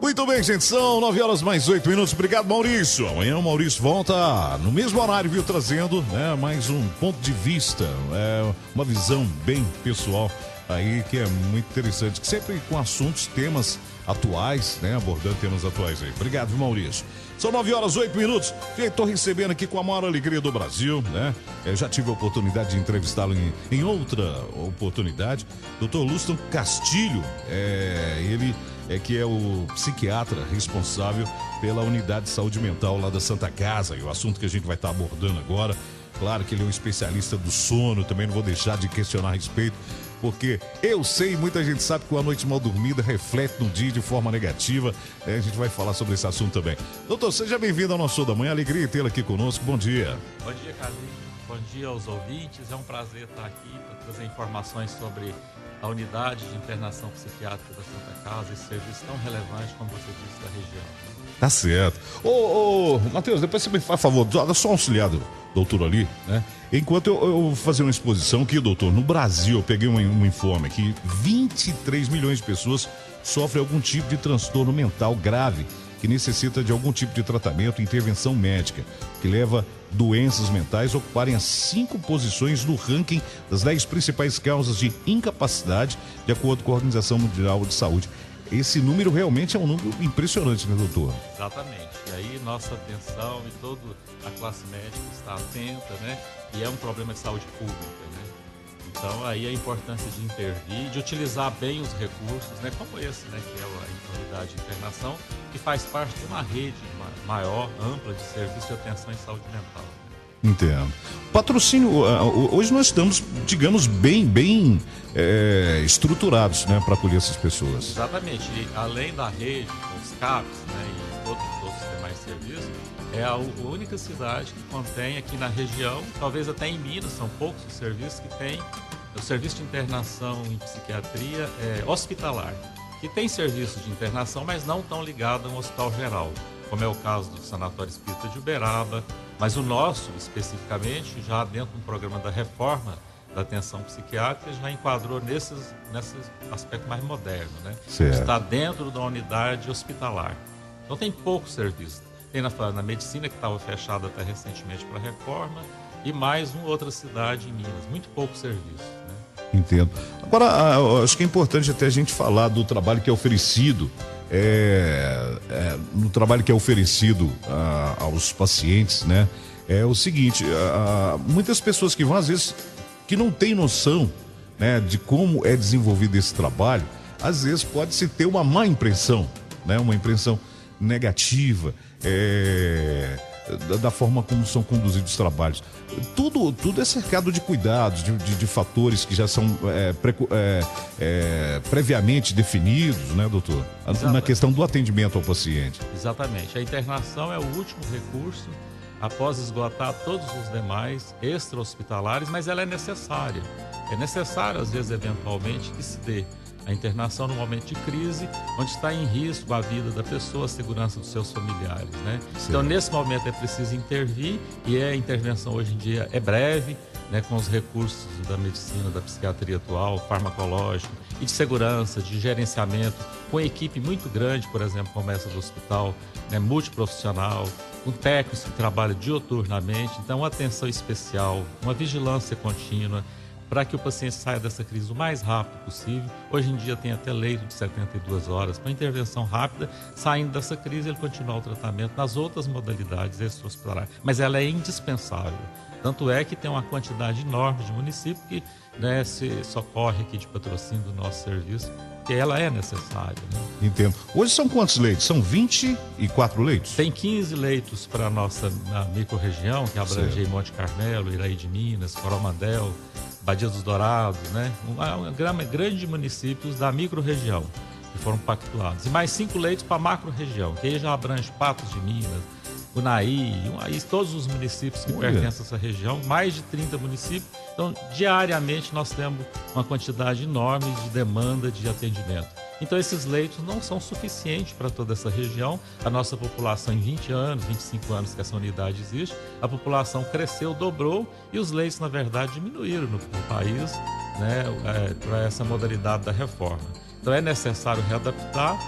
Muito bem, gente, são 9 horas mais 8 minutos. Obrigado, Maurício. Amanhã o Maurício volta no mesmo horário, viu, trazendo, né, mais um ponto de vista, uma visão bem pessoal aí que é muito interessante, sempre com assuntos, temas atuais, né, abordando temas atuais aí. Obrigado, viu, Maurício. São 9 horas 8 minutos. Estou recebendo aqui com a maior alegria do Brasil, né? Já tive a oportunidade de entrevistá-lo em outra oportunidade. Dr. Luston Castilho, ele que é o psiquiatra responsável pela unidade de saúde mental lá da Santa Casa. E o assunto que a gente vai estar abordando agora, claro que ele é um especialista do sono, também não vou deixar de questionar a respeito, porque eu sei, muita gente sabe que a noite mal dormida reflete no dia de forma negativa. A gente vai falar sobre esse assunto também. Doutor, seja bem-vindo ao nosso show da manhã. Alegria tê-lo aqui conosco. Bom dia. Bom dia, Carlinhos. Bom dia aos ouvintes. É um prazer estar aqui para trazer informações sobre a unidade de internação psiquiátrica da Santa Casa, esse serviço tão relevante, como você disse, da região. Tá certo. Ô, Matheus, depois você me faz favor, dá só um auxiliado, doutor, ali, né? Enquanto eu vou fazer uma exposição aqui, doutor, no Brasil, eu peguei um informe aqui, 23 milhões de pessoas sofrem algum tipo de transtorno mental grave, que necessita de algum tipo de tratamento, intervenção médica, que leva doenças mentais a ocuparem as 5 posições no ranking das 10 principais causas de incapacidade, de acordo com a Organização Mundial de Saúde. Esse número realmente é um número impressionante, né, doutor? Exatamente. E aí nossa atenção e toda a classe médica está atenta, né? E é um problema de saúde pública, né? Então aí a importância de intervir, de utilizar bem os recursos, né? Como esse, né? Que é a unidade de internação, que faz parte de uma rede maior, ampla de serviços de atenção em saúde mental. Entendo. Patrocínio, hoje nós estamos, digamos, bem estruturados, né, para acolher essas pessoas. Exatamente. E, além da rede, os CAPs, né, e todos os outros demais serviços, é a única cidade que contém aqui na região, talvez até em Minas, são poucos os serviços que tem o serviço de internação em psiquiatria hospitalar, que tem serviço de internação, mas não tão ligado a um hospital geral, como é o caso do Sanatório Espírita de Uberaba, mas o nosso, especificamente, já dentro do programa da reforma da atenção psiquiátrica, já enquadrou nesse aspecto mais moderno, né? Certo. Está dentro da unidade hospitalar. Então tem pouco serviço. Tem na medicina, que estava fechada até recentemente para reforma, e mais uma outra cidade em Minas. Muito pouco serviço, né? Entendo. Agora, acho que é importante até a gente falar do trabalho que é oferecido, no trabalho que é oferecido aos pacientes, né? É o seguinte, muitas pessoas que vão, às vezes, que não têm noção, né, de como é desenvolvido esse trabalho, às vezes pode-se ter uma má impressão, né? Uma impressão negativa, da forma como são conduzidos os trabalhos. Tudo é cercado de cuidados, de fatores que já são previamente definidos, né, doutor? Exatamente. Na questão do atendimento ao paciente. Exatamente. A internação é o último recurso após esgotar todos os demais extra-hospitalares, mas ela é necessária. É necessário, às vezes, eventualmente, que se dê a internação num momento de crise, onde está em risco a vida da pessoa, a segurança dos seus familiares, né? Então, nesse momento é preciso intervir, e a intervenção hoje em dia é breve, né, com os recursos da medicina, da psiquiatria atual, farmacológico e de segurança, de gerenciamento, com equipe muito grande, por exemplo, como essa do hospital, né, multiprofissional, com técnicos que trabalham diuturnamente. Então, uma atenção especial, uma vigilância contínua, para que o paciente saia dessa crise o mais rápido possível. Hoje em dia tem até leito de 72 horas, com intervenção rápida, saindo dessa crise ele continua o tratamento nas outras modalidades extra-hospitalares. Mas ela é indispensável. Tanto é que tem uma quantidade enorme de municípios que, né, se socorre aqui de patrocínio do nosso serviço, que ela é necessária, né? Entendo. Hoje são quantos leitos? São 24 leitos? Tem 15 leitos para a nossa microrregião, que abrange Monte Carmelo, Iraí de Minas, Coromandel, Badia dos Dourados, né? Uma grande de municípios da microrregião que foram pactuados. E mais 5 leitos para a macro-região, que aí já abrange Patos de Minas, Unaí, todos os municípios que pertencem a essa região, mais de 30 municípios. Então, diariamente nós temos uma quantidade enorme de demanda de atendimento. Então, esses leitos não são suficientes para toda essa região. A nossa população, em 20 anos, 25 anos que essa unidade existe, a população cresceu, dobrou, e os leitos, na verdade, diminuíram no país, né, para essa modalidade da reforma. Então, é necessário readaptar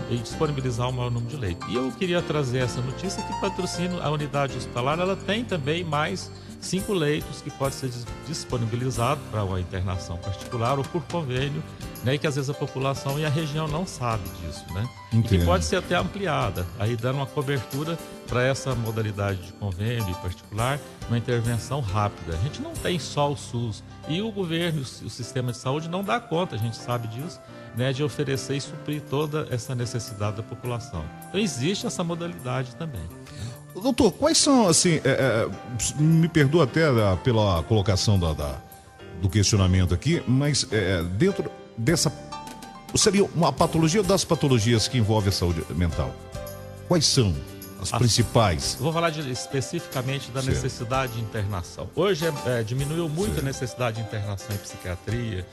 e disponibilizar o maior número de leitos. E eu queria trazer essa notícia que Patrocínio, a unidade hospitalar, ela tem também mais 5 leitos que pode ser disponibilizado para uma internação particular ou por convênio, né, e que às vezes a população e a região não sabe disso, né? E que pode ser até ampliada, aí dando uma cobertura para essa modalidade de convênio e particular, uma intervenção rápida. A gente não tem só o SUS e o governo, o sistema de saúde não dá conta, a gente sabe disso, né, de oferecer e suprir toda essa necessidade da população. Então existe essa modalidade também. Doutor, quais são, assim, me perdoa até pela colocação do questionamento aqui, mas dentro dessa, seria uma patologia ou das patologias que envolvem a saúde mental? Quais são as principais? Vou falar especificamente da necessidade de internação. Hoje diminuiu muito a necessidade de internação em psiquiatria.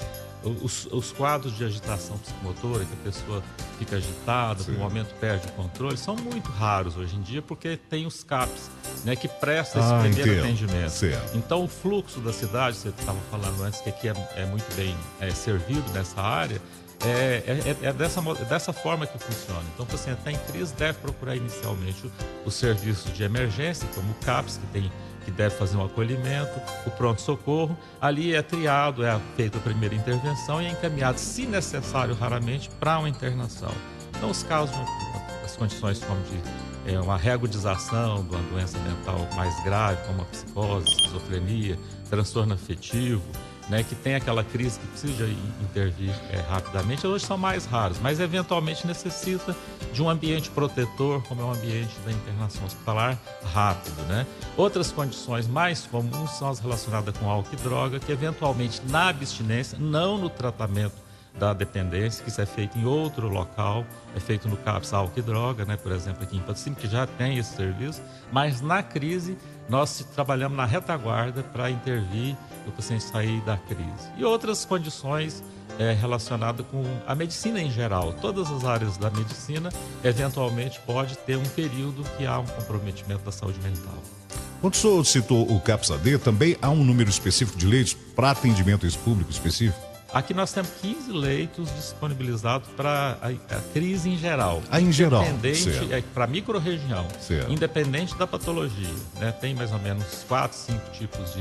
Os quadros de agitação psicomotora, que a pessoa fica agitada, no momento perde o controle, são muito raros hoje em dia, porque tem os CAPs, né, que prestam esse primeiro atendimento. Certo. Então, o fluxo da cidade, você estava falando antes que aqui é muito bem servido nessa área, dessa forma que funciona. Então, o paciente está em crise, deve procurar inicialmente o serviço de emergência, como o CAPS, que deve fazer um acolhimento, o pronto-socorro. Ali é triado, é feita a primeira intervenção e é encaminhado, se necessário, raramente, para uma internação. Então, os casos, as condições como de uma reagudização de uma doença mental mais grave, como a psicose, esquizofrenia, transtorno afetivo, né, que tem aquela crise que precisa intervir rapidamente, hoje são mais raros, mas eventualmente necessita de um ambiente protetor, como é o ambiente da internação hospitalar, rápido, né? Outras condições mais comuns são as relacionadas com álcool e droga, que eventualmente na abstinência, não no tratamento da dependência, que isso é feito em outro local, é feito no CAPS álcool e droga, né? Por exemplo, aqui em Patrocínio, que já tem esse serviço, mas na crise nós trabalhamos na retaguarda para intervir e o paciente sair da crise. E outras condições relacionadas com a medicina em geral. Todas as áreas da medicina, eventualmente, pode ter um período que há um comprometimento da saúde mental. Quando o senhor citou o CAPS-AD, também há um número específico de leitos para atendimento a esse público específico? Aqui nós temos 15 leitos disponibilizados para a crise em geral. Em geral, independente, para a micro-região, independente da patologia, né? Tem mais ou menos 4, 5 tipos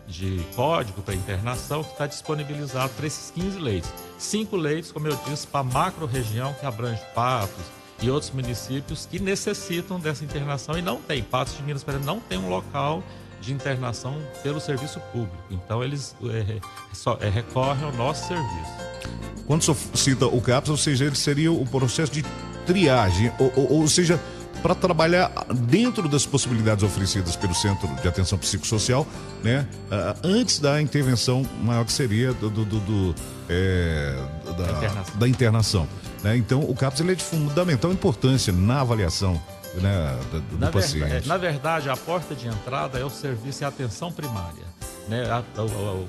de código para internação que está disponibilizado para esses 15 leitos. 5 leitos, como eu disse, para a macro-região, que abrange Patos e outros municípios que necessitam dessa internação e não tem. Patos de Minas, por exemplo, não tem um local de internação pelo serviço público. Então, eles recorrem ao nosso serviço. Quando o senhor cita o CAPS, ou seja, ele seria o processo de triagem, ou seja, para trabalhar dentro das possibilidades oferecidas pelo Centro de Atenção Psicossocial, né, antes da intervenção maior que seria da internação. Né? Então, o CAPS ele é de fundamental importância na avaliação, né, do paciente. Na verdade, a porta de entrada é o serviço e a atenção primária. Né? O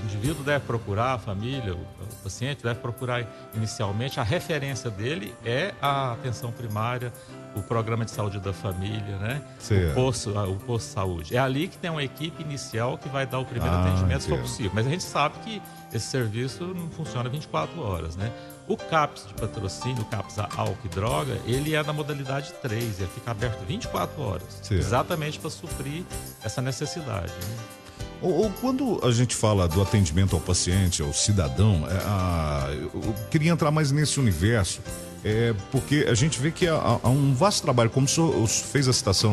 indivíduo deve procurar, a família, o paciente deve procurar inicialmente, a referência dele é a atenção primária, o programa de saúde da família, né? O posto de saúde. É ali que tem uma equipe inicial que vai dar o primeiro atendimento, se for possível. Mas a gente sabe que esse serviço não funciona 24 horas, né? O CAPS de Patrocínio, o CAPS álcool e droga, ele é da modalidade 3, ele fica aberto 24 horas, exatamente para suprir essa necessidade, né? Ou quando a gente fala do atendimento ao paciente, ao cidadão, eu queria entrar mais nesse universo, porque a gente vê que há um vasto trabalho, como o senhor fez a citação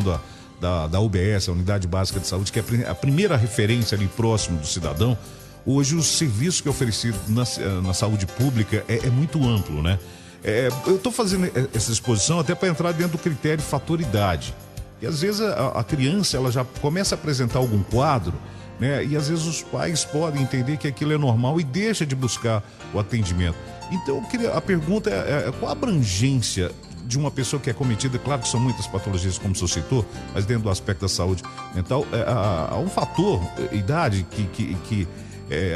da UBS, a Unidade Básica de Saúde, que é a primeira referência ali próximo do cidadão. Hoje o serviço que é oferecido na saúde pública é muito amplo, né? Eu estou fazendo essa exposição até para entrar dentro do critério de fator idade. E às vezes a criança ela já começa a apresentar algum quadro, né? E às vezes os pais podem entender que aquilo é normal e deixa de buscar o atendimento. Então a pergunta é qual a abrangência de uma pessoa que é cometida, claro que são muitas patologias como o senhor citou, mas dentro do aspecto da saúde mental, há um fator, idade, que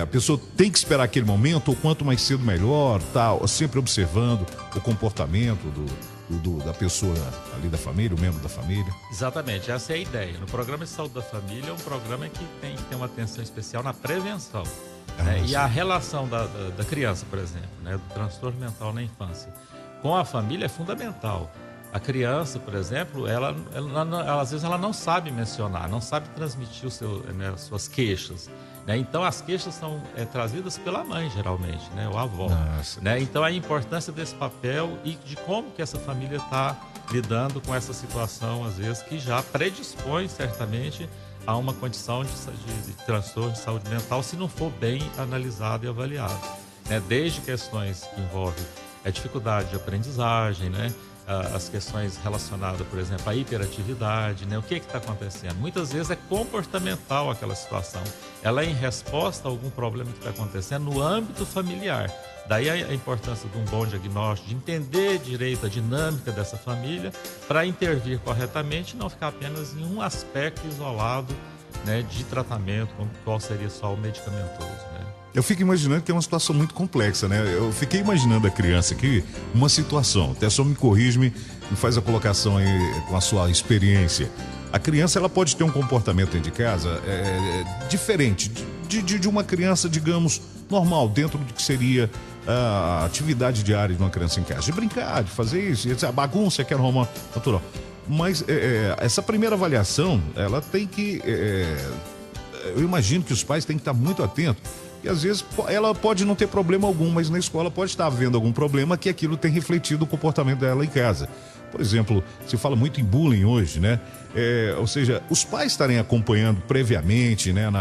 a pessoa tem que esperar aquele momento, ou quanto mais cedo melhor, tal, sempre observando o comportamento da pessoa ali da família, o membro da família. Exatamente, essa é a ideia. No programa de saúde da família é um programa que tem que ter uma atenção especial na prevenção. Né? E a relação da criança, por exemplo, né? Do transtorno mental na infância, com a família é fundamental. A criança, por exemplo, ela às vezes ela não sabe mencionar, não sabe transmitir as suas queixas, né? Então as queixas são trazidas pela mãe, geralmente, né? Ou a avó. Né? Então a importância desse papel e de como que essa família está lidando com essa situação, às vezes, que já predispõe certamente a uma condição de transtorno de saúde mental, se não for bem analisado e avaliado, né? Desde questões que envolvem a dificuldade de aprendizagem, né? As questões relacionadas, por exemplo, à hiperatividade, né? O que está acontecendo? Muitas vezes é comportamental aquela situação. Ela é em resposta a algum problema que está acontecendo no âmbito familiar. Daí a importância de um bom diagnóstico, de entender direito a dinâmica dessa família para intervir corretamente e não ficar apenas em um aspecto isolado, né, de tratamento, como qual seria só o medicamentoso, né? Eu fico imaginando que é uma situação muito complexa, né? Eu fiquei imaginando a criança aqui, uma situação, até só me corrige, me faz a colocação aí com a sua experiência. A criança, ela pode ter um comportamento dentro de casa diferente de uma criança, digamos, normal, dentro do que seria a atividade diária de uma criança em casa. De brincar, de fazer isso, a bagunça que é normal, natural. Mas essa primeira avaliação, ela tem que... eu imagino que os pais têm que estar muito atentos. E às vezes ela pode não ter problema algum, mas na escola pode estar havendo algum problema que aquilo tem refletido o comportamento dela em casa. Por exemplo, se fala muito em bullying hoje, né? Ou seja, os pais estarem acompanhando previamente, né,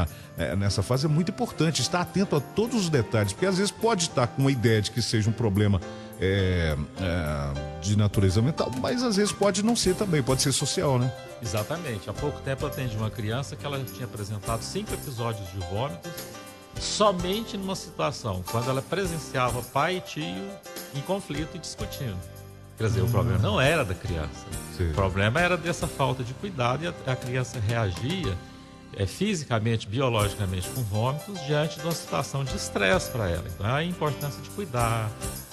nessa fase é muito importante, estar atento a todos os detalhes, porque às vezes pode estar com uma ideia de que seja um problema de natureza mental, mas às vezes pode não ser também, pode ser social, né? Exatamente. Há pouco tempo eu atendi uma criança que ela tinha apresentado 5 episódios de vômitos somente numa situação, quando ela presenciava pai e tio em conflito e discutindo. Quer dizer, o problema não era da criança. Sim. O problema era dessa falta de cuidado e a criança reagia fisicamente, biologicamente com vômitos diante de uma situação de estresse para ela. Então, a importância de cuidar,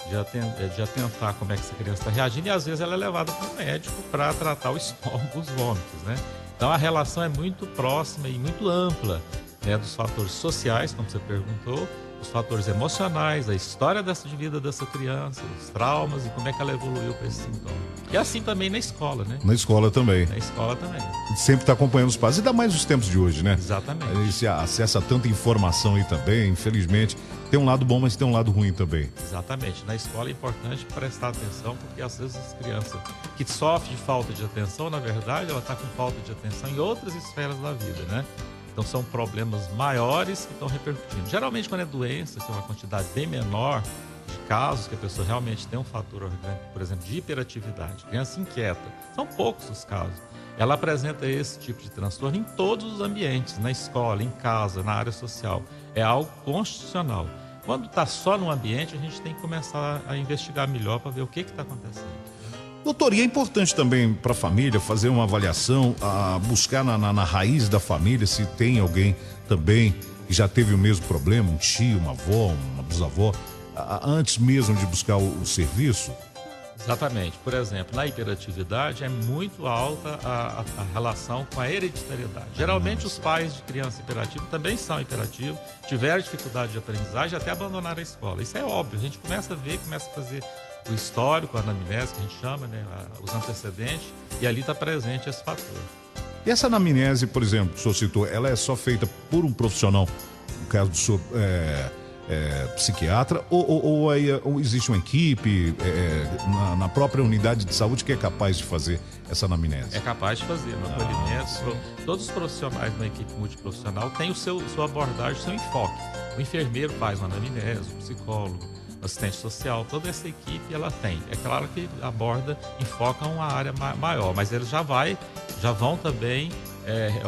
de atentar como é que essa criança está reagindo, e às vezes ela é levada para o médico para tratar o estômago, os vômitos, né? Então, a relação é muito próxima e muito ampla, né, dos fatores sociais, como você perguntou, os fatores emocionais, a história de vida dessa criança, os traumas e como é que ela evoluiu para esse sintoma. E assim também na escola, né? Na escola também. Na escola também. Sempre está acompanhando os pais, ainda mais os tempos de hoje, né? Exatamente. Esse acesso a tanta informação aí também, infelizmente, tem um lado bom, mas tem um lado ruim também. Exatamente. Na escola é importante prestar atenção, porque às vezes as crianças que sofrem de falta de atenção, na verdade, ela está com falta de atenção em outras esferas da vida, né? Então são problemas maiores que estão repercutindo. Geralmente quando é doença, que é uma quantidade bem menor de casos que a pessoa realmente tem um fator orgânico, por exemplo, de hiperatividade, criança inquieta, são poucos os casos. Ela apresenta esse tipo de transtorno em todos os ambientes, na escola, em casa, na área social. É algo constitucional. Quando está só no ambiente, a gente tem que começar a investigar melhor para ver o que está acontecendo. Doutor, e é importante também para a família fazer uma avaliação, buscar na raiz da família se tem alguém também que já teve o mesmo problema, um tio, uma avó, uma bisavó, antes mesmo de buscar o serviço? Exatamente. Por exemplo, na hiperatividade é muito alta a relação com a hereditariedade. Geralmente os pais de criança hiperativa também são hiperativos, tiveram dificuldade de aprendizagem até abandonar a escola. Isso é óbvio, a gente começa a ver, começa a fazer o histórico, a anamnese, que a gente chama, né, os antecedentes, e ali está presente esse fator. E essa anamnese, por exemplo, que o senhor citou, ela é só feita por um profissional, no caso do senhor psiquiatra, ou existe uma equipe na própria unidade de saúde que é capaz de fazer essa anamnese? É capaz de fazer, no acolhimento. Todos os profissionais de uma equipe multiprofissional têm sua abordagem, seu enfoque. O enfermeiro faz uma anamnese, o psicólogo, assistente social, toda essa equipe ela tem. É claro que enfoca uma área maior, mas eles já vão também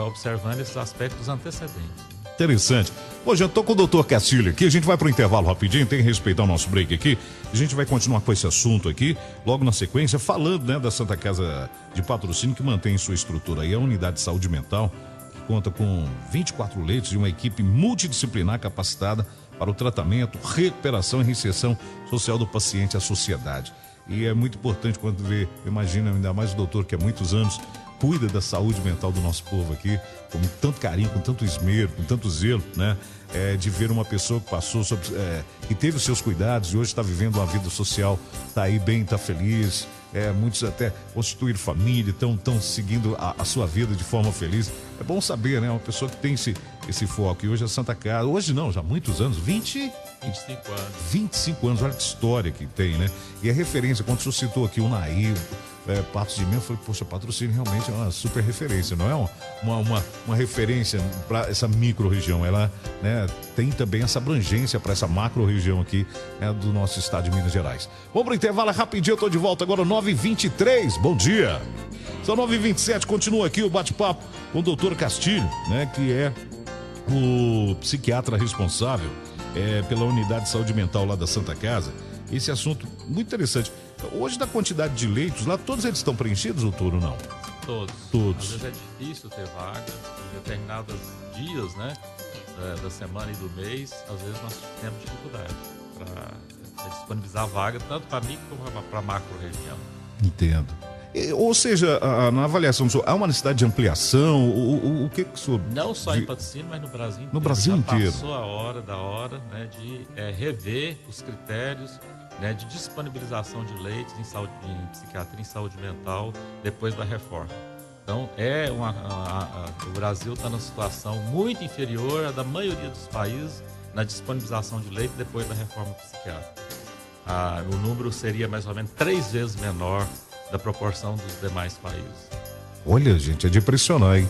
observando esses aspectos antecedentes. Interessante. Hoje eu tô com o doutor Castilho aqui, a gente vai pro intervalo rapidinho, tem que respeitar o nosso break aqui. A gente vai continuar com esse assunto aqui, logo na sequência, falando, né, da Santa Casa de Patrocínio, que mantém sua estrutura aí, a Unidade de Saúde Mental, que conta com 24 leitos e uma equipe multidisciplinar capacitada para o tratamento, recuperação e reinserção social do paciente à sociedade. E é muito importante quando imagina, ainda mais o doutor que há muitos anos cuida da saúde mental do nosso povo aqui, com tanto carinho, com tanto esmero, com tanto zelo, né? De ver uma pessoa que passou, que teve os seus cuidados e hoje está vivendo uma vida social, está aí bem, está feliz. Muitos até constituíram família, estão seguindo a sua vida de forma feliz. É bom saber, né? Uma pessoa que tem esse foco. E hoje a Santa Casa, hoje não, já há muitos anos, 25 anos. 25 anos, olha que história que tem, né? E a referência, quando o senhor citou aqui o Naí, Patos de Minas, eu falei, poxa, Patrocínio realmente é uma super referência, não é uma referência para essa micro-região, ela, né, tem também essa abrangência para essa macro-região aqui, né, do nosso estado de Minas Gerais. Vamos para o intervalo rapidinho, eu estou de volta agora, 9h23, bom dia. São 9h27, continua aqui o bate-papo com o doutor Castilho, né, que é o psiquiatra responsável pela unidade de saúde mental lá da Santa Casa. Esse assunto muito interessante. Hoje, da quantidade de leitos lá, todos eles estão preenchidos, doutor, ou não? Todos. Às vezes é difícil ter vaga em determinados dias, né, da semana e do mês. Às vezes nós temos dificuldade para disponibilizar vaga, tanto para micro como para macro região. Entendo. Ou seja, na avaliação do senhor, há uma necessidade de ampliação? O que o senhor... Não só em Patrocínio, mas no Brasil inteiro. No Brasil inteiro. Passou a hora, né, de rever os critérios, né, de disponibilização de leitos em psiquiatria e saúde mental depois da reforma. Então, o Brasil está numa situação muito inferior à da maioria dos países na disponibilização de leito depois da reforma psiquiátrica. O número seria mais ou menos 3 vezes menor da proporção dos demais países. Olha, gente, é de impressionar, hein?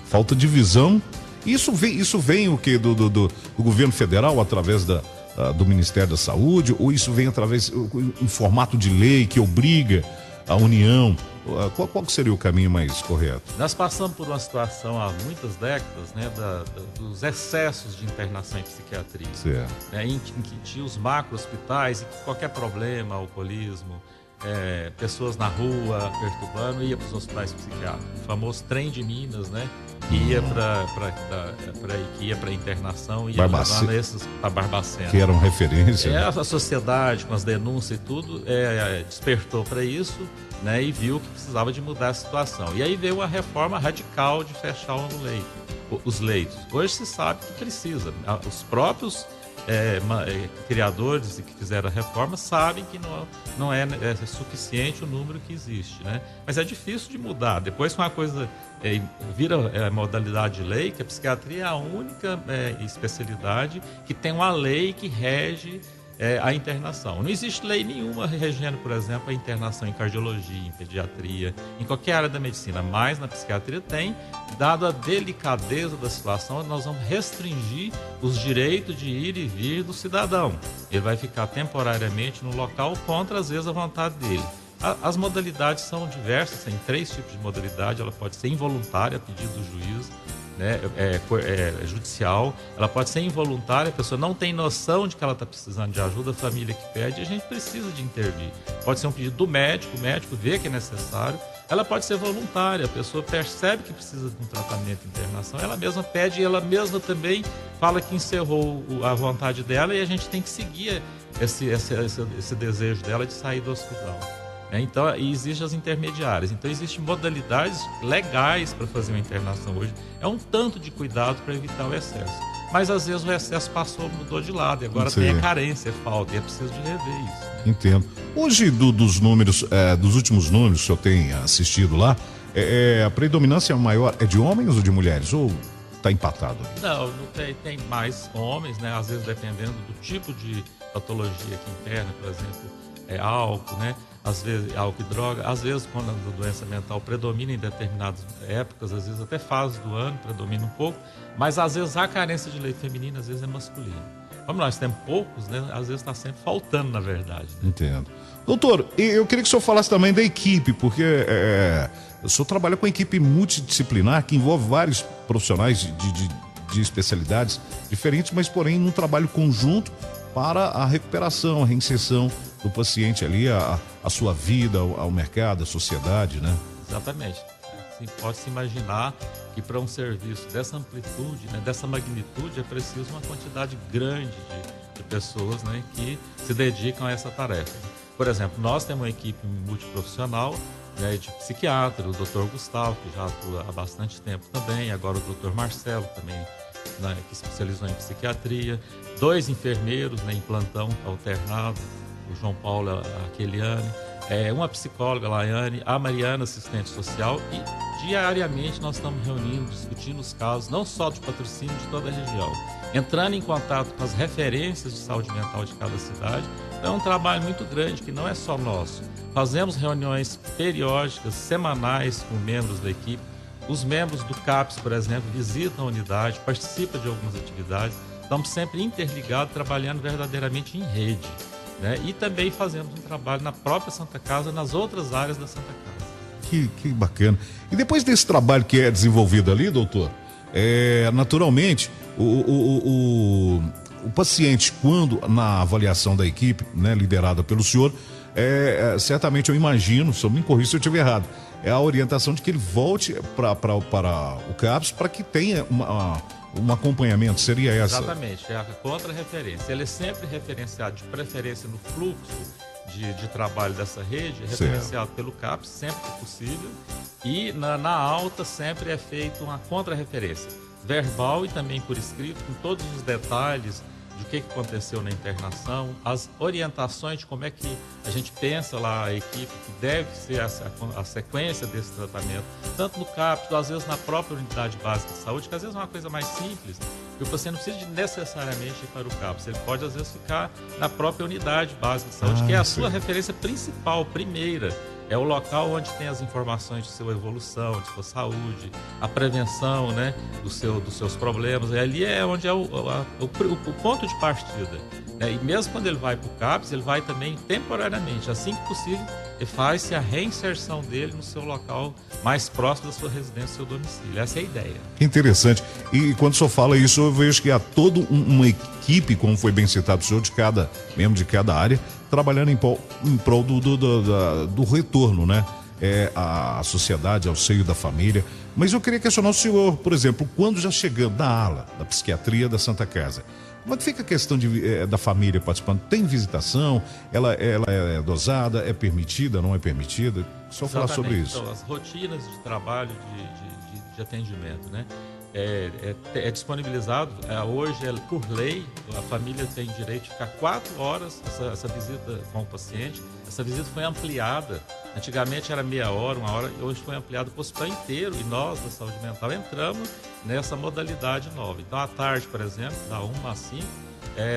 Falta de visão. Isso vem o quê? Do governo federal, através do Ministério da Saúde? Ou isso vem através em formato de lei que obriga a União? Qual seria o caminho mais correto? Nós passamos por uma situação há muitas décadas, né, dos excessos de internação em psiquiatria. Né, em que tinha os macro-hospitais e que qualquer problema, alcoolismo, pessoas na rua perturbando, ia para os hospitais psiquiátricos. O famoso trem de Minas, né? Que ia para internação e ia levando esses para Barbacena. Que eram referência. A sociedade, com as denúncias e tudo, despertou para isso, né? E viu que precisava de mudar a situação. E aí veio uma reforma radical de fechar os leitos. Hoje se sabe que precisa. Os próprios criadores que fizeram a reforma sabem que não é suficiente o número que existe, né? Mas é difícil de mudar. Depois que uma coisa vira modalidade de lei, que a psiquiatria é a única especialidade que tem uma lei que rege a internação. Não existe lei nenhuma regendo, por exemplo, a internação em cardiologia, em pediatria, em qualquer área da medicina, mas na psiquiatria tem. Dado a delicadeza da situação, nós vamos restringir os direitos de ir e vir do cidadão. Ele vai ficar temporariamente no local contra, às vezes, a vontade dele. As modalidades são diversas, tem 3 tipos de modalidade. Ela pode ser involuntária, a pedido do juiz, né, judicial. Ela pode ser involuntária, a pessoa não tem noção de que ela está precisando de ajuda, a família que pede, e a gente precisa de intervir. Pode ser um pedido do médico, o médico vê que é necessário. Ela pode ser voluntária, a pessoa percebe que precisa de um tratamento de internação, ela mesma pede e ela mesma também fala que encerrou a vontade dela, e a gente tem que seguir esse desejo dela de sair do hospital. Então, existem as intermediárias. Então, existem modalidades legais para fazer uma internação hoje. É um tanto de cuidado para evitar o excesso. Mas, às vezes, o excesso mudou de lado. E agora tem a carência, é falta. E é preciso de rever isso. Entendo. Hoje, dos números, dos últimos números que o senhor tem assistido lá, a predominância maior é de homens ou de mulheres? Ou está empatado? Não tem mais homens, né? Às vezes, dependendo do tipo de patologia aqui interna, por exemplo, álcool, né? Às vezes álcool e droga, às vezes quando a doença mental predomina em determinadas épocas, às vezes até fases do ano predomina um pouco, mas às vezes a carência de leite feminino às vezes é masculina. Como nós temos poucos, né, às vezes está sempre faltando, na verdade. Né? Entendo. Doutor, eu queria que o senhor falasse também da equipe, porque o senhor trabalha com equipe multidisciplinar que envolve vários profissionais de especialidades diferentes, mas porém num trabalho conjunto para a recuperação, a reinserção do paciente ali, a sua vida, ao mercado, à sociedade, né? Exatamente. Pode-se imaginar que para um serviço dessa amplitude, né, dessa magnitude, é preciso uma quantidade grande de pessoas, né, que se dedicam a essa tarefa. Por exemplo, nós temos uma equipe multiprofissional né, de psiquiatra, o Dr. Gustavo, que já atua há bastante tempo também, agora o Dr. Marcelo também, né, que especializou em psiquiatria, 2 enfermeiros, né, em plantão alternado, o João Paulo, a Keliane, uma psicóloga, a Laiane, a Mariana, assistente social, e diariamente nós estamos reunindo, discutindo os casos, não só de Patrocínio, de toda a região, entrando em contato com as referências de saúde mental de cada cidade. Então, é um trabalho muito grande, que não é só nosso. Fazemos reuniões periódicas, semanais, com membros da equipe. Os membros do CAPS, por exemplo, visitam a unidade, participam de algumas atividades. Estamos sempre interligados, trabalhando verdadeiramente em rede, né? E também fazemos um trabalho na própria Santa Casa, nas outras áreas da Santa Casa. Que bacana. E depois desse trabalho que é desenvolvido ali, doutor, naturalmente, o paciente, quando na avaliação da equipe, né, liderada pelo senhor, certamente eu imagino, só me corrija se eu estiver errado, é a orientação de que ele volte para o CAPS para que tenha um acompanhamento, seria essa? Exatamente, é a contra-referência. Ele é sempre referenciado, de preferência no fluxo de trabalho dessa rede, referenciado pelo CAPS, sempre que possível, e na alta sempre é feita uma contra-referência, verbal e também por escrito, com todos os detalhes do que aconteceu na internação, as orientações de como é que a gente pensa lá, a equipe, que deve ser a sequência desse tratamento, tanto no CAPS, às vezes na própria unidade básica de saúde, que às vezes é uma coisa mais simples, que o paciente não precisa necessariamente ir para o CAPS, ele pode às vezes ficar na própria unidade básica de saúde, que é a sua referência principal, primeira. É o local onde tem as informações de sua evolução, de sua saúde, a prevenção, né, dos seus problemas. E ali é onde é o ponto de partida, né? E mesmo quando ele vai para o CAPS, ele vai também temporariamente, assim que possível, e faz-se a reinserção dele no seu local mais próximo da sua residência, do seu domicílio. Essa é a ideia. Que interessante. E quando o senhor fala isso, eu vejo que há toda uma equipe, como foi bem citado o senhor, de cada membro de cada área, trabalhando em prol do retorno, né? À sociedade, ao seio da família. Mas eu queria questionar o senhor, por exemplo, quando já chegando na ala da psiquiatria da Santa Casa, como é que fica a questão da família participando? Tem visitação? Ela é dosada? É permitida? Não é permitida? Só falar sobre isso. Então, as rotinas de trabalho de atendimento, né? É disponibilizado, hoje por lei, a família tem direito de ficar 4 horas essa visita com o paciente. Essa visita foi ampliada, antigamente era meia hora, 1 hora, hoje foi ampliada para o hospital inteiro, e nós da saúde mental entramos nessa modalidade nova. Então à tarde, por exemplo, da 1 às 5,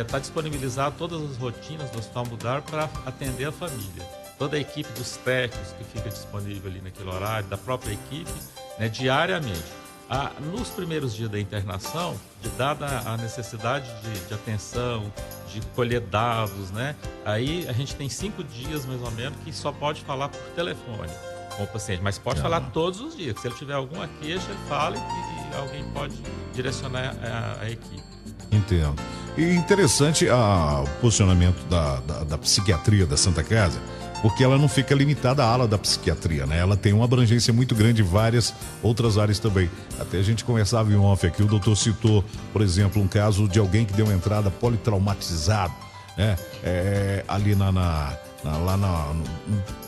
está disponibilizado todas as rotinas do Hospital Mudar para atender a família. Toda a equipe dos técnicos que fica disponível ali naquele horário, da própria equipe, né, diariamente. Nos primeiros dias da internação, dada a necessidade de atenção, de colher dados, né? Aí a gente tem 5 dias mais ou menos que só pode falar por telefone com o paciente, mas pode falar todos os dias. Se ele tiver alguma queixa, ele fala e alguém pode direcionar a equipe. Entendo. E interessante o posicionamento da psiquiatria da Santa Casa, porque ela não fica limitada à ala da psiquiatria, né? Ela tem uma abrangência muito grande em várias outras áreas também. Até a gente conversava em off aqui, o doutor citou, por exemplo, um caso de alguém que deu uma entrada politraumatizado, né? Ali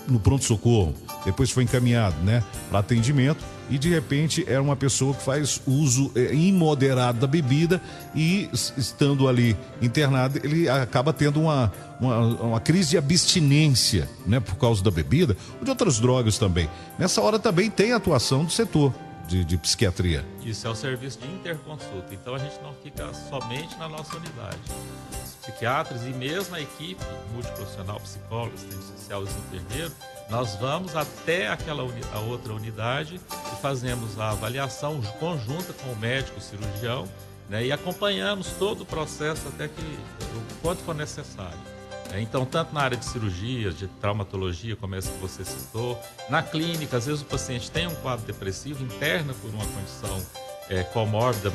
no pronto-socorro, depois foi encaminhado, né, para atendimento, e de repente era uma pessoa que faz uso imoderado da bebida, e estando ali internado, ele acaba tendo uma crise de abstinência, né, por causa da bebida ou de outras drogas também. Nessa hora também tem atuação do setor de psiquiatria. Isso é o serviço de interconsulta, então a gente não fica somente na nossa unidade. Os psiquiatras e mesmo a equipe multiprofissional, psicólogos, assistente social e enfermeiro, nós vamos até a outra unidade e fazemos a avaliação conjunta com o médico, o cirurgião, né, e acompanhamos todo o processo até o quanto for necessário. Então, tanto na área de cirurgia, de traumatologia, como essa que você citou, na clínica, às vezes o paciente tem um quadro depressivo, interna por uma condição comórbida,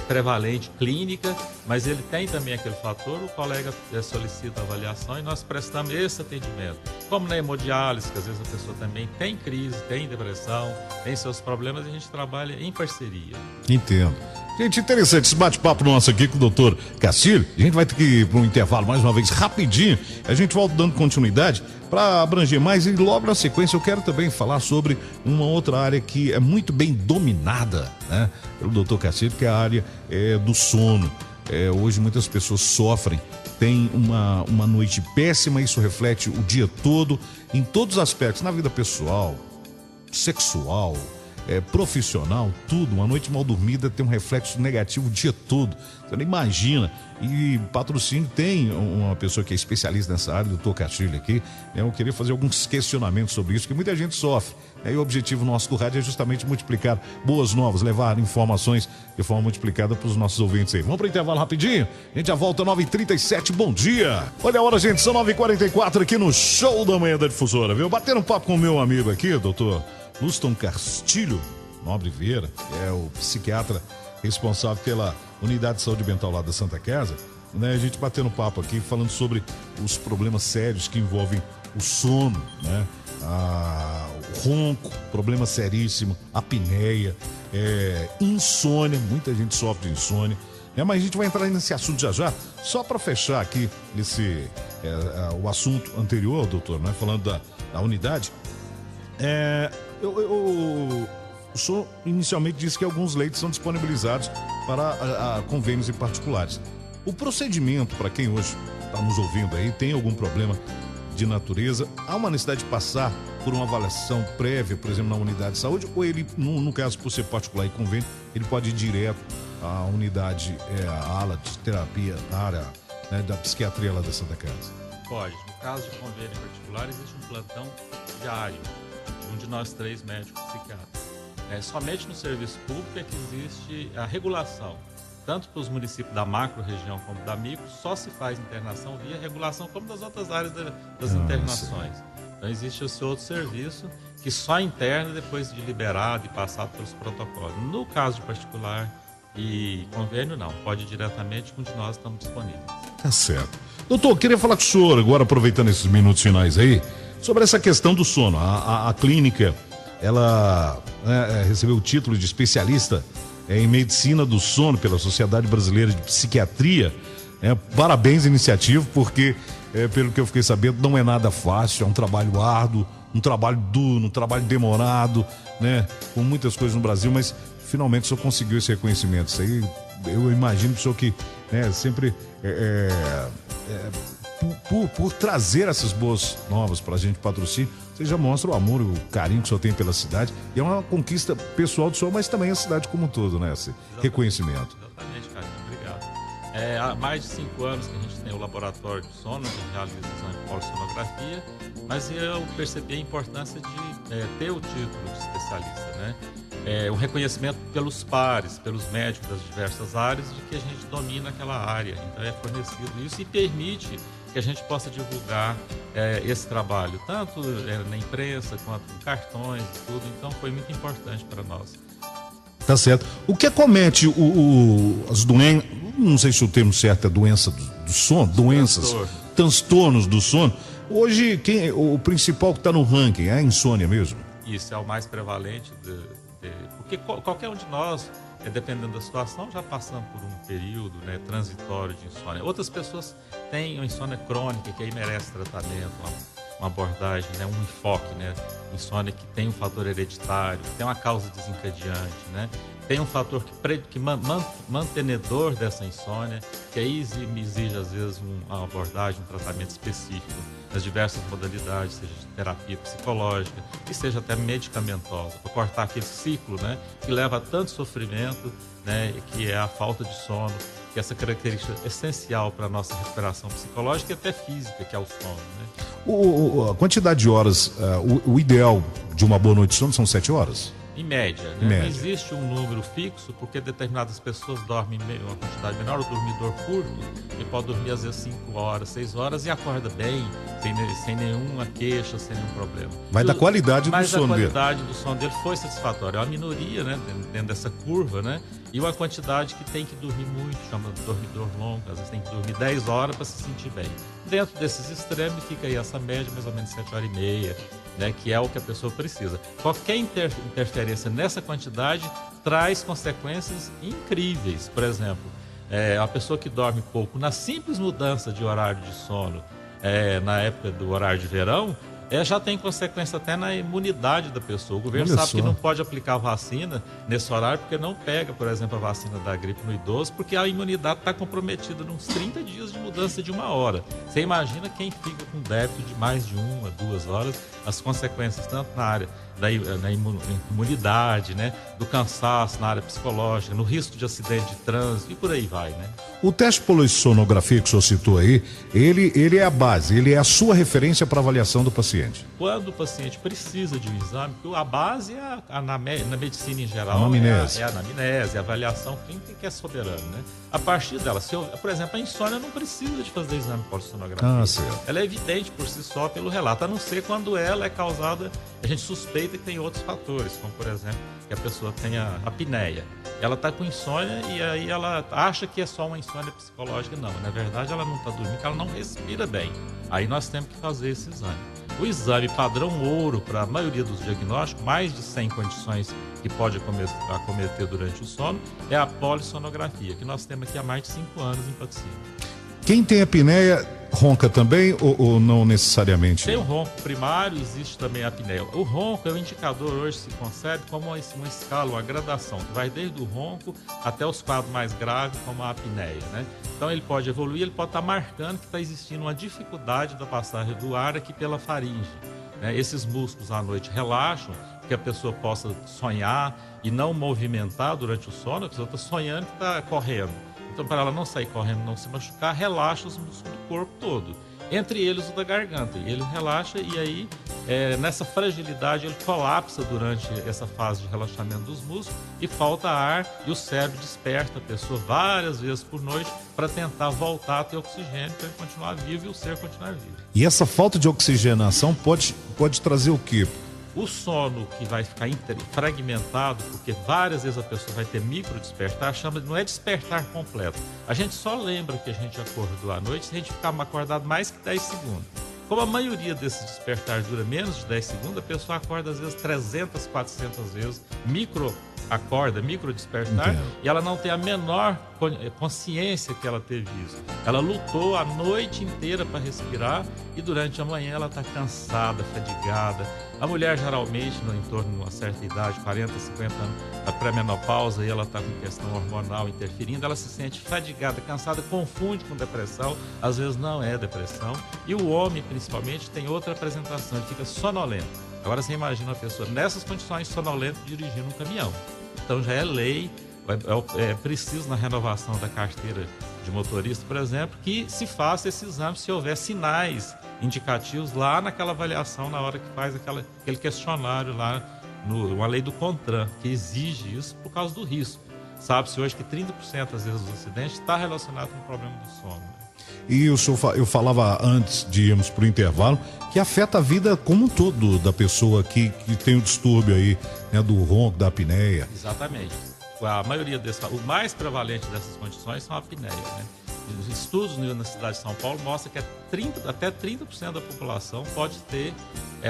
prevalente clínica, mas ele tem também aquele fator, o colega solicita a avaliação e nós prestamos esse atendimento. Como na hemodiálise, que às vezes a pessoa também tem crise, tem depressão, tem seus problemas, e a gente trabalha em parceria. Entendo. Gente, interessante esse bate-papo nosso aqui com o doutor Castilho. A gente vai ter que ir para um intervalo mais uma vez, rapidinho. A gente volta dando continuidade para abranger mais e logo na sequência eu quero também falar sobre uma outra área que é muito bem dominada, né, pelo doutor Castilho, que é a área do sono. Hoje muitas pessoas sofrem, tem uma noite péssima, isso reflete o dia todo, em todos os aspectos, na vida pessoal, sexual, profissional, tudo. Uma noite mal dormida tem um reflexo negativo o dia todo. Você não imagina. E Patrocínio tem uma pessoa que é especialista nessa área, o doutor Castilho aqui. Eu queria fazer alguns questionamentos sobre isso, que muita gente sofre. E o objetivo nosso do rádio é justamente multiplicar boas novas, levar informações de forma multiplicada para os nossos ouvintes aí. Vamos para o intervalo rapidinho? A gente já volta 9h37, bom dia! Olha a hora, gente, são 9h44 aqui no Show da Manhã da Difusora, viu? Batendo um papo com o meu amigo aqui, doutor Luston Castilho Nobre Vieira, que é o psiquiatra responsável pela Unidade de Saúde Mental lá da Santa Casa, né? A gente batendo papo aqui, falando sobre os problemas sérios que envolvem o sono, né? O ronco, problema seríssimo, apneia, insônia, muita gente sofre de insônia, mas a gente vai entrar nesse assunto já, só para fechar aqui o assunto anterior, doutor, né? Falando da unidade. O senhor inicialmente disse que alguns leitos são disponibilizados para convênios em particulares. O procedimento, para quem hoje está nos ouvindo aí, tem algum problema de natureza, há uma necessidade de passar por uma avaliação prévia, por exemplo, na unidade de saúde, ou ele, no caso, por ser particular e convênio, ele pode ir direto à unidade, à ala de terapia, na área, né, da psiquiatria lá da Santa Casa? Pode. No caso de convênio particular, existe um plantão diário, de nós 3 médicos psiquiatras. Somente no serviço público é que existe a regulação, tanto para os municípios da macro-região como da micro, só se faz internação via regulação, como das outras áreas das internações. Então existe esse outro serviço que só interna depois de liberado e passado pelos protocolos. No caso de particular e convênio, não. Pode ir diretamente, com de nós estamos disponíveis. Tá certo. Doutor, queria falar com o senhor agora, aproveitando esses minutos finais aí, sobre essa questão do sono. A clínica, ela recebeu o título de especialista em medicina do sono pela Sociedade Brasileira de Psiquiatria. Parabéns, iniciativa, porque, pelo que eu fiquei sabendo, não é nada fácil, é um trabalho árduo, um trabalho duro, um trabalho demorado, né? Com muitas coisas no Brasil, mas finalmente o senhor conseguiu esse reconhecimento. Isso aí, eu imagino que o senhor que sempre... Por trazer essas boas novas pra gente, Patrocínio, você já mostra o amor e o carinho que o senhor tem pela cidade, e é uma conquista pessoal do senhor, mas também a cidade como um todo, né? Esse reconhecimento. Exatamente, Carlinhos, obrigado. Há mais de 5 anos que a gente tem o laboratório de sono, que realiza exame de polissonografia, mas eu percebi a importância de ter o título de especialista, né? O reconhecimento pelos pares, pelos médicos das diversas áreas, de que a gente domina aquela área. Então é fornecido isso e permite que a gente possa divulgar esse trabalho, tanto na imprensa quanto com cartões e tudo. Então foi muito importante para nós. Tá certo. O que acomete as doenças, não sei se o termo certo é doença do sono, transtornos do sono. Hoje, o principal que está no ranking é a insônia mesmo? Isso, é o mais prevalente, porque qualquer um de nós, dependendo da situação, já passamos por um período, né, transitório de insônia. Outras pessoas têm uma insônia crônica, que aí merece tratamento, uma abordagem, né, um enfoque, né? Insônia que tem um fator hereditário, tem uma causa desencadeante, né? Tem um fator mantenedor dessa insônia, que aí exige às vezes uma abordagem, um tratamento específico nas diversas modalidades, seja de terapia psicológica e seja até medicamentosa, para cortar aquele ciclo, né, que leva a tanto sofrimento, né, que é a falta de sono, que é essa característica essencial para a nossa recuperação psicológica e até física, que é o sono, né? A quantidade de horas, o ideal de uma boa noite de sono são 7 horas? Em média, né? Não existe um número fixo, porque determinadas pessoas dormem uma quantidade menor. O dormidor curto, ele pode dormir às vezes 5 horas, 6 horas e acorda bem, sem nenhuma queixa, sem nenhum problema. Vai da qualidade do sono dele. Mas a qualidade do sono dele foi satisfatória. É uma minoria, né, dentro dessa curva, né? E uma quantidade que tem que dormir muito, chama de dormidor longo, às vezes tem que dormir 10 horas para se sentir bem. Dentro desses extremos fica aí essa média, mais ou menos 7 horas e meia. né, que é o que a pessoa precisa. Qualquer interferência nessa quantidade traz consequências incríveis. Por exemplo, a pessoa que dorme pouco, na simples mudança de horário de sono, na época do horário de verão, já tem consequência até na imunidade da pessoa. O governo sabe que não pode aplicar vacina nesse horário porque não pega, por exemplo, a vacina da gripe no idoso, porque a imunidade está comprometida nos 30 dias de mudança de 1 hora. Você imagina quem fica com débito de mais de 1 a 2 horas, as consequências tanto na área da imunidade, né, do cansaço, na área psicológica, no risco de acidente de trânsito e por aí vai, né? O teste polissonografia que o senhor citou aí, ele é a base, ele é a sua referência para avaliação do paciente. Quando o paciente precisa de um exame, a base na medicina em geral, a anamnese. É a anamnese, a avaliação clínica que é soberana, né? A partir dela, por exemplo, a insônia não precisa de fazer exame polissonografia. Certo. Ela é evidente por si só pelo relato, a não ser quando ela é causada, a gente suspeita que tem outros fatores, como por exemplo, que a pessoa tenha apneia. Ela está com insônia e aí ela acha que é só uma insônia psicológica. Não, na verdade ela não está dormindo, porque ela não respira bem. Aí nós temos que fazer esse exame. O exame padrão ouro para a maioria dos diagnósticos, mais de 100 condições que pode acometer durante o sono, é a polissonografia, que nós temos aqui há mais de 5 anos em patrocínio. Quem tem apneia ronca também ou não necessariamente? Tem o ronco primário, existe também a apneia. O ronco é um indicador, hoje se concebe como uma escala, uma gradação, que vai desde o ronco até os quadros mais graves, como a apneia, né? Então ele pode evoluir, ele pode estar marcando que está existindo uma dificuldade da passagem do ar aqui pela faringe, né? Esses músculos à noite relaxam, que a pessoa possa sonhar e não movimentar durante o sono, a pessoa está sonhando que está correndo. Então, para ela não sair correndo, não se machucar, relaxa os músculos do corpo todo. Entre eles o da garganta. Ele relaxa e aí, nessa fragilidade, ele colapsa durante essa fase de relaxamento dos músculos e falta ar e o cérebro desperta a pessoa várias vezes por noite para tentar voltar a ter oxigênio para ele continuar vivo e o ser continuar vivo. E essa falta de oxigenação pode trazer o quê? O sono que vai ficar fragmentado, porque várias vezes a pessoa vai ter micro despertar, não é despertar completo. A gente só lembra que a gente acordou à noite se a gente ficar acordado mais que 10 segundos. Como a maioria desses despertar dura menos de 10 segundos, a pessoa acorda às vezes 300, 400 vezes, micro despertar, e ela não tem a menor consciência que ela teve isso. Ela lutou a noite inteira para respirar e durante a manhã ela está cansada, fadigada. A mulher geralmente, no entorno de uma certa idade, 40, 50 anos, a pré-menopausa, e ela está com questão hormonal interferindo, ela se sente fadigada, cansada, confunde com depressão, às vezes não é depressão. E o homem, principalmente, tem outra apresentação, ele fica sonolento. Agora você imagina uma pessoa nessas condições sonolenta dirigindo um caminhão. Então já é lei, é preciso na renovação da carteira de motorista, por exemplo, que se faça esse exame se houver sinais indicativos lá naquela avaliação, na hora que faz aquele questionário lá, uma lei do CONTRAN, que exige isso por causa do risco. Sabe-se hoje que 30% às vezes dos acidentes está relacionado com o problema do sono. E eu falava antes de irmos para o intervalo que afeta a vida como um todo da pessoa que tem o distúrbio aí, né, do ronco, da apneia. Exatamente. A maioria o mais prevalente dessas condições são a apneia, né? Os estudos na cidade de São Paulo mostram que até 30% da população pode ter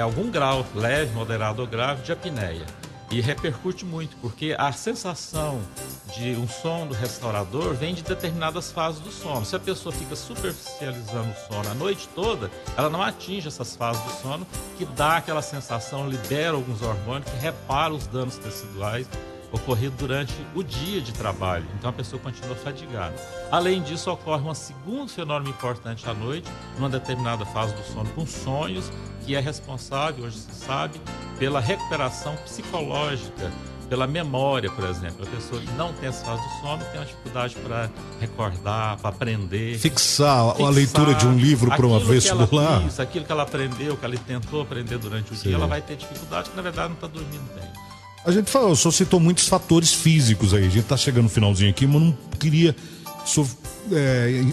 algum grau leve, moderado ou grave de apneia. E repercute muito, porque a sensação de um sono restaurador vem de determinadas fases do sono. Se a pessoa fica superficializando o sono a noite toda, ela não atinge essas fases do sono que dá aquela sensação, libera alguns hormônios que reparam os danos teciduais ocorrido durante o dia de trabalho. Então a pessoa continua fadigada. Além disso, ocorre um segundo fenômeno importante à noite, numa determinada fase do sono, com sonhos, que é responsável, hoje se sabe, pela recuperação psicológica, pela memória, por exemplo. A pessoa que não tem essa fase do sono tem uma dificuldade para recordar, para aprender. Fixar a leitura de um livro para uma vestibular. Aquilo que ela aprendeu, que ela tentou aprender durante o dia, ela vai ter dificuldade, que na verdade não está dormindo bem. A gente falou, o senhor citou muitos fatores físicos aí. A gente está chegando no finalzinho aqui, mas não queria.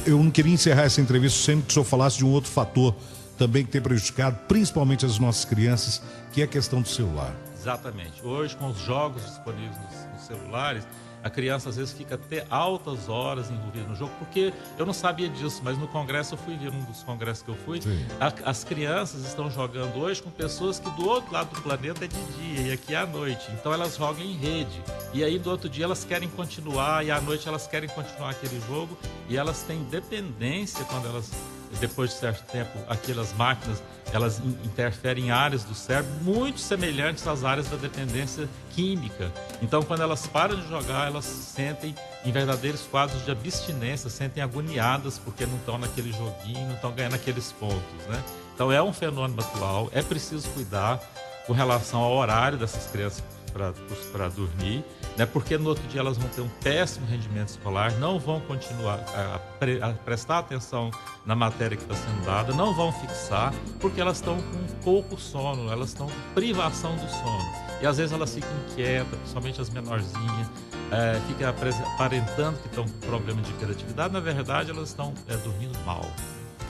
Eu não queria encerrar essa entrevista sem que o senhor falasse de um outro fator também que tem prejudicado, principalmente as nossas crianças, que é a questão do celular. Exatamente. Hoje, com os jogos disponíveis nos celulares, A criança às vezes fica até altas horas envolvida no jogo, porque eu não sabia disso, mas no congresso eu fui ver, um dos congressos que eu fui, as crianças estão jogando hoje com pessoas que do outro lado do planeta é de dia e aqui é à noite. Então elas jogam em rede. E aí do outro dia elas querem continuar e à noite elas querem continuar aquele jogo e elas têm dependência quando elas, depois de certo tempo, aquelas máquinas, elas interferem em áreas do cérebro muito semelhantes às áreas da dependência química. Então, quando elas param de jogar, elas se sentem em verdadeiros quadros de abstinência, sentem agoniadas porque não estão naquele joguinho, não estão ganhando aqueles pontos, né? Então, é um fenômeno atual, é preciso cuidar com relação ao horário dessas crianças para dormir, né? Porque no outro dia elas vão ter um péssimo rendimento escolar, não vão continuar a prestar atenção na matéria que está sendo dada, não vão fixar, porque elas estão com pouco sono, elas estão com privação do sono. E às vezes elas ficam inquietas, principalmente as menorzinhas, ficam aparentando que estão com problema de hiperatividade, na verdade elas estão dormindo mal.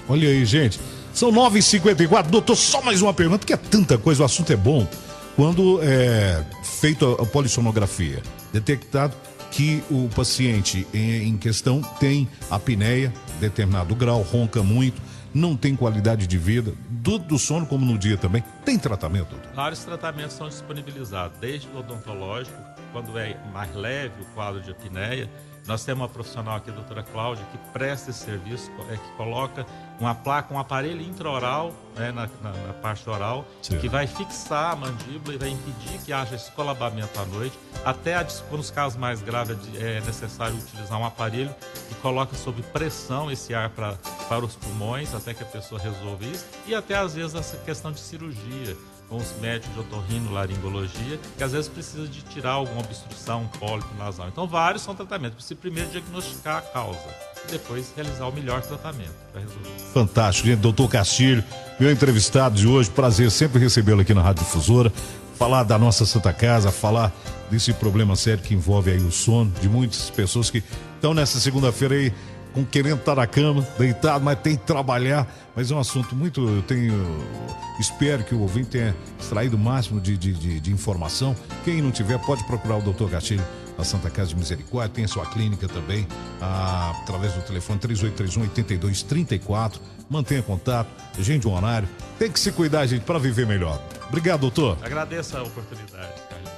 Olha aí, gente, são 9h54, doutor, só mais uma pergunta, que é tanta coisa, o assunto é bom. Quando é feita a polissonografia, detectado que o paciente em questão tem apneia, determinado grau, ronca muito, não tem qualidade de vida, do sono como no dia também, tem tratamento, doutor? Vários tratamentos são disponibilizados, desde o odontológico, quando é mais leve o quadro de apneia. Nós temos uma profissional aqui, a doutora Cláudia, que presta esse serviço, que coloca uma placa, um aparelho intraoral, né, na parte oral, que vai fixar a mandíbula e vai impedir que haja escolabamento à noite. Até nos casos mais graves é necessário utilizar um aparelho que coloca sob pressão esse ar para os pulmões, até que a pessoa resolva isso. E até às vezes essa questão de cirurgia, com os médicos de otorrinolaringologia, que às vezes precisa de tirar alguma obstrução, um pólipo nasal. Então, vários são tratamentos. Precisa primeiro diagnosticar a causa e depois realizar o melhor tratamento para resolver. Fantástico, gente. Doutor Castilho, meu entrevistado de hoje, prazer sempre recebê-lo aqui na Rádio Difusora, falar da nossa Santa Casa, falar desse problema sério que envolve aí o sono de muitas pessoas que estão nessa segunda-feira aí querendo estar na cama, deitado, mas tem que trabalhar. Mas é um assunto muito... espero que o ouvinte tenha extraído o máximo de informação. Quem não tiver, pode procurar o doutor Castilho na Santa Casa de Misericórdia. Tem a sua clínica também, através do telefone 3831-8234. Mantenha contato, agende um horário. Tem que se cuidar, gente, para viver melhor. Obrigado, doutor. Agradeço a oportunidade, Carlos.